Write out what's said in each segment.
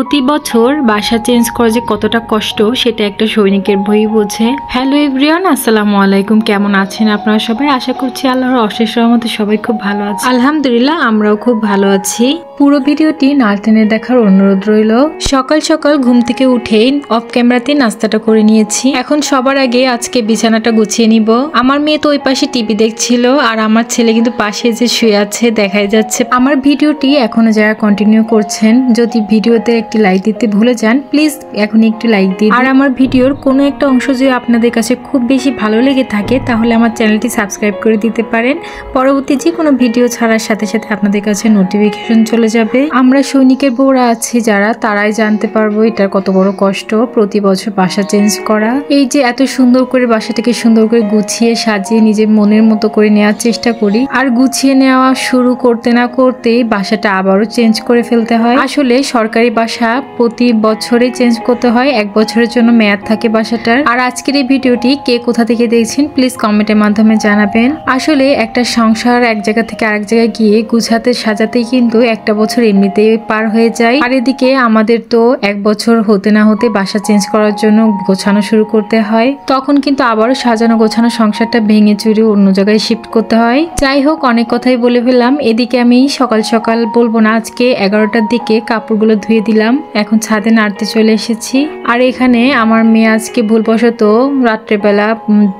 প্রতি বছর বাসা চেঞ্জ করা যে কতটা কষ্ট সেটা একটা সৈনিকের বই বোঝে। হ্যালো এভরিওয়ান, আসসালামু আলাইকুম। কেমন আছেন আপনারা সবাই? আশা করছি আল্লাহর অশেষ রহমতে সবাই খুব ভালো আছে। আলহামদুলিল্লাহ, আমরাও খুব ভালো আছি। পুরো ভিডিওটি না টেনে দেখার অনুরোধ রইল। সকাল সকাল ঘুম থেকে উঠেই অফ ক্যামেরাতে নাস্তাটা করে নিয়েছি। এখন সবার আগে আজকে বিছানাটা গুছিয়ে নিব। আমার মেয়ে তো ওই পাশে টিভি দেখছিল, আর আমার ছেলে কিন্তু পাশে যে শুয়ে আছে দেখাই যাচ্ছে। আমার ভিডিওটি এখনো যারা কন্টিনিউ করছেন, যদি ভিডিওতে একটি লাইক দিতে ভুলে যান প্লিজ এখনই একটু লাইক দিন। আর আমার ভিডিওর কোনো একটা অংশ যদি আপনাদের কাছে খুব বেশি ভালো লেগে থাকে তাহলে আমার চ্যানেলটি সাবস্ক্রাইব করে দিতে পারেন। পরবর্তী যে কোনো ভিডিও ছাড়ার সাথে সাথে আপনাদের কাছে নোটিফিকেশন চলে যাবে। আমরা সৈনিকের বউরা আছি যারা, তারাই জানতে পারবো এটার কত বড় কষ্ট প্রতি বছর বাসা চেঞ্জ করা। এই যে এত সুন্দর করে বাসাটাকে সুন্দর করে গুছিয়ে সাজিয়ে নিজের মনের মতো করে নেওয়ার চেষ্টা করি, আর গুছিয়ে নেওয়া শুরু করতে না করতেই বাসাটা আবারও চেঞ্জ করে ফেলতে হয়। আসলে সরকারি বাসা প্রতি বছরে চেঞ্জ করতে হয়, 1 বছরের জন্য মেয়াদ থাকে বাসাটার। আর আজকের এই ভিডিওটি কে কোথা থেকে দেখছেন প্লিজ কমেন্টের মাধ্যমে জানাবেন। আসলে একটা সংসার এক জায়গা থেকে আরেক জায়গায় গিয়ে গুছাতে সাজাতেই কিন্তু একটা বছর এমনিতেই পার হয়ে যায়। আর এদিকে আমাদের তো 1 বছর হতে না হতে বাসা চেঞ্জ করার জন্য গোছানো শুরু করতে হয়। তখন কিন্তু আবারও সাজানো গোছানো সংসারটা ভেঙে চুরে অন্য জায়গায় শিফট করতে হয়। যাই হোক, অনেক কথাই বলে ফেললাম। এদিকে আমি সকাল সকাল বলবো না, আজকে 11টার দিকে কাপড়গুলো ধুয়ে দিলাম। এখন ছাদে নাড়তে চলে এসেছি। আর এখানে আমার মেয়ে আজকে ভুলবশত রাত্রেবেলা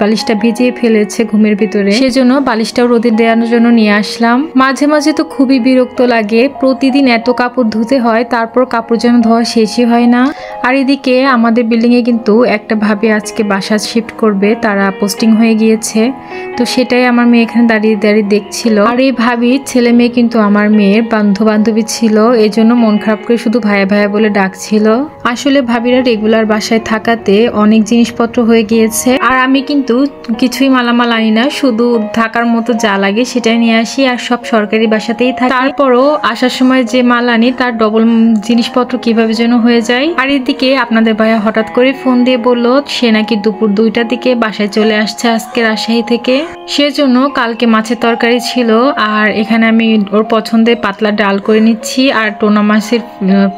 বালিশটা ভিজিয়ে ফেলেছে ঘুমের ভিতরে, সেজন্য বালিশটাও রোদে দেওয়ানোর জন্য নিয়ে আসলাম। মাঝে মাঝে তো খুবই বিরক্ত লাগে, প্রতিদিন এত কাপড় ধুতে হয়, তারপর কাপড় যেন ধোয়া শেষই হয় না। আর এদিকে আমাদের বিল্ডিং এ কিন্তু একটা ভাবি আজকে বাসা শিফট করবে, তারা পোস্টিং হয়ে গিয়েছে। তো সেটাই আমার মেয়ে এখানে দাঁড়িয়ে দাঁড়িয়ে দেখছিল। আর এই ভাবির ছেলে মেয়ে কিন্তু আমার মেয়ের বান্ধবী ছিল, এই জন্য মন খারাপ করে শুধু ভাইয়া ভাইয়া বলে ডাকছিল। আসলে ভাবিরা রেগুলার বাসায় থাকাতে অনেক জিনিসপত্র হয়ে গিয়েছে, আর আমি কিন্তু কিছুই মালামাল আনি না, শুধু থাকার মতো যা লাগে সেটাই নিয়ে আসি। আর সব সরকারি বাসাতেই থাকে, তারপরও আসার সময় যে মাল আনি তার ডবল জিনিসপত্র কিভাবে যেন হয়ে যায়। আর এদিকে আপনাদের ভাইয়া হঠাৎ করে ফোন দিয়ে বলল সে নাকি দুপুর 2টার দিকে বাসায় চলে আসছে আজকে রাজশাহী থেকে। সেজন্য কালকে মাছের তরকারি ছিল, আর এখানে আমি ওর পছন্দের পাতলা ডাল করে নিচ্ছি আর টোনা মাছের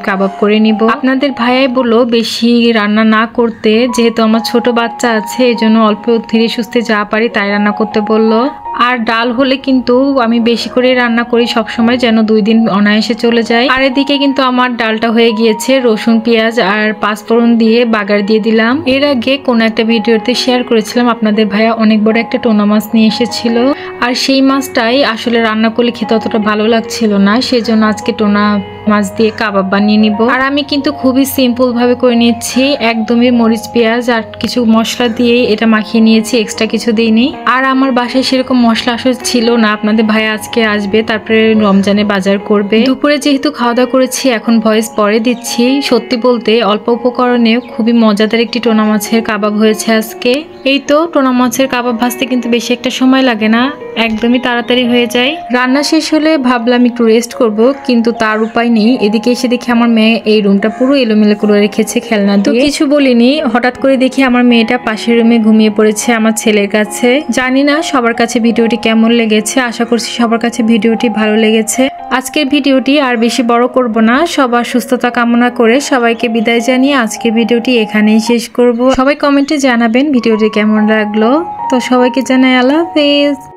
কাবাব করে নিব। আপনাদের ভাইয়াই বললো বেশি রান্না না করতে, যেহেতু আমার ছোট বাচ্চা আছে এই জন্য অল্প ধীরে সুস্থে যা পারি তাই রান্না করতে বললো। আর ডাল হলে কিন্তু আমি বেশি করে রান্না করি সব সময়, যেন 2 দিন অনায়াসে চলে যায়। আর এদিকে কিন্তু আমার ডালটা হয়ে গিয়েছে, রসুন পেঁয়াজ আর পাঁচফোড়ন দিয়ে বাগার দিয়ে দিলাম। এর আগে কোন একটা ভিডিওতে শেয়ার করেছিলাম আপনাদের ভাইয়া অনেক বড় একটা টোনা মাছ নিয়ে এসেছিল, আর সেই মাছটাই আসলে রান্না করলে খেতে অতটা ভালো লাগছিল না, সেজন্য আজকে টোনা মাছ দিয়ে কাবাব বানিয়ে নিব। আর আমি কিন্তু খুবই সিম্পল ভাবে করে নিচ্ছি, একদমই মরিচ পেঁয়াজ আর কিছু মশলা দিয়ে এটা মাখিয়ে নিয়েছি, এক্সট্রা কিছু দিইনি। আর আমার বাসায় সেরকম মশলা আসলে ছিল না, আপনাদের ভাই আজকে আসবে, তারপরে রমজানে বাজার করবে। দুপুরে যেহেতু খাওয়া দাওয়া করেছি এখন ভয়েস পরে দিচ্ছি। সত্যি বলতে অল্প উপকরণে খুবই মজাদার একটি টোনা মাছের কাবাব হয়েছে আজকে। এই তো টোনা মাছের কাবাব ভাজতে কিন্তু বেশি একটা সময় লাগে না, একদমই তাড়াতাড়ি হয়ে যায়। রান্না শেষ হলে ভাবলাম একটু রেস্ট করব, কিন্তু তার উপায় নেই। এদিকে এসে দেখি আমার মেয়ে এই রুমটা পুরো এলোমেলো করে রেখেছে খেলনা দিয়ে। কিছু বলিনি, হঠাৎ করে দেখি আমার মেয়েটা পাশের রুমে ঘুমিয়ে পড়েছে আমার ছেলের কাছে। জানি না সবার কাছে ভিডিওটি কেমন লেগেছে, আশা করছি সবার কাছে ভিডিওটি ভালো লেগেছে। আজকের ভিডিওটি আর বেশি বড় করব না, সবার সুস্থতা কামনা করে সবাইকে বিদায় জানিয়ে আজকের ভিডিওটি এখানেই শেষ করব। সবাই কমেন্টে জানাবেন ভিডিওটি কেমন লাগলো। তো সবাইকে জানাই আল্লাহ হাফেজ।